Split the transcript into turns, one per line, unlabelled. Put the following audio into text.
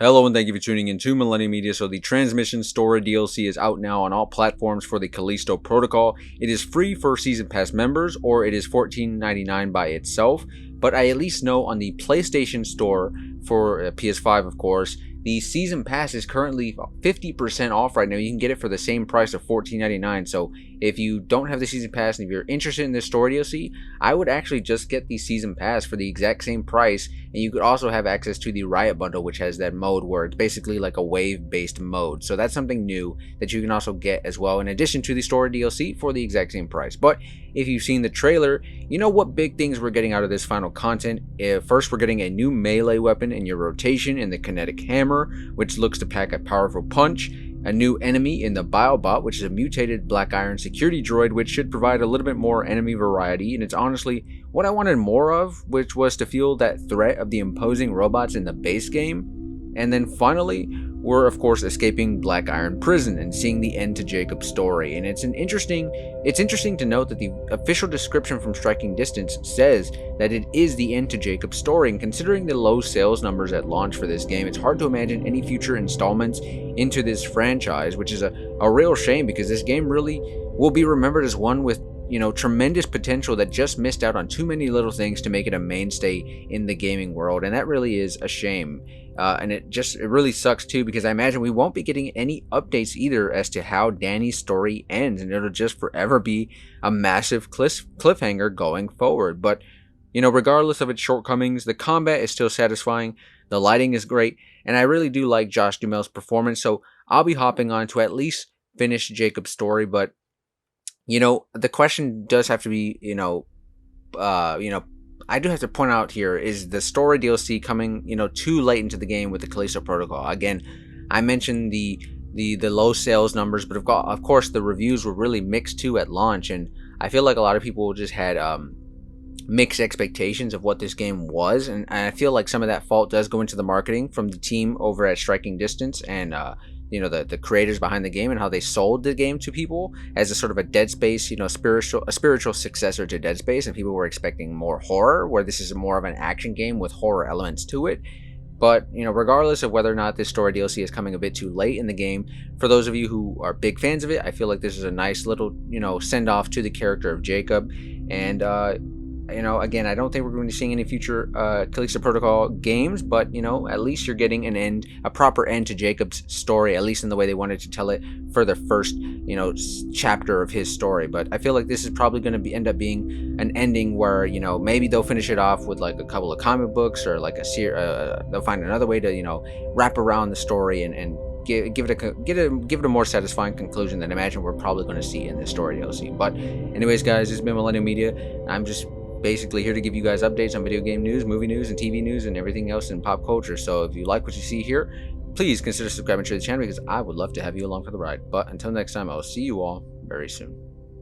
Hello and thank you for tuning in to Millennium Media. So the Transmission Story DLC is out now on all platforms for the Callisto Protocol. It is free for Season Pass members, or it is $14.99 by itself. But I at least know on the PlayStation Store for PS5, of course, the Season Pass is currently 50% off right now. You can get it for the same price of $14.99. So if you don't have the Season Pass and if you're interested in this story DLC, I would actually just get the Season Pass for the exact same price. And you could also have access to the Riot Bundle, which has that mode where it's basically like a wave-based mode. So that's something new that you can also get as well, in addition to the story DLC for the exact same price. But if you've seen the trailer, you know what big things we're getting out of this final content. First, we're getting a new melee weapon in your rotation in the kinetic hammer, which looks to pack a powerful punch. A new enemy in the biobot, which is a mutated black iron security droid, which should provide a little bit more enemy variety, and it's honestly what I wanted more of, which was to feel that threat of the imposing robots in the base game. And then finally, we're of course escaping Black Iron Prison and seeing the end to Jacob's story. And it's interesting to note that the official description from Striking Distance says that it is the end to Jacob's story, and considering the low sales numbers at launch for this game, it's hard to imagine any future installments into this franchise, which is a real shame, because this game really will be remembered as one with tremendous potential that just missed out on too many little things to make it a mainstay in the gaming world. And that really is a shame. And it really sucks too, because I imagine we won't be getting any updates either as to how Danny's story ends, and it'll just forever be a massive cliffhanger going forward. But regardless of its shortcomings, the combat is still satisfying, the lighting is great, and I really do like Josh Duhamel's performance. So I'll be hopping on to at least finish Jacob's story. But the question does have to be, I do have to point out here, is the story DLC coming, too late into the game with the Callisto Protocol? Again, I mentioned the low sales numbers, but of course the reviews were really mixed too at launch, and I feel like a lot of people just had mixed expectations of what this game was, and I feel like some of that fault does go into the marketing from the team over at Striking Distance and the creators behind the game, and how they sold the game to people as a sort of a Dead Space, spiritual successor to Dead Space, and people were expecting more horror, where this is more of an action game with horror elements to it. But regardless of whether or not this story DLC is coming a bit too late in the game, for those of you who are big fans of it, I feel like this is a nice little send off to the character of Jacob. And again, I don't think we're going to be seeing any future Callisto Protocol games, but at least you're getting a proper end to Jacob's story, at least in the way they wanted to tell it for the first chapter of his story. But I feel like this is probably going to end up being an ending where maybe they'll finish it off with like a couple of comic books, or like they'll find another way to wrap around the story and give it a more satisfying conclusion than I imagine we're probably going to see in this story DLC. But anyways, guys, this has been Millennium Media. I'm just basically here to give you guys updates on video game news, movie news, and TV news, and everything else in pop culture. So if you like what you see here, please consider subscribing to the channel, because I would love to have you along for the ride. But until next time, I'll see you all very soon.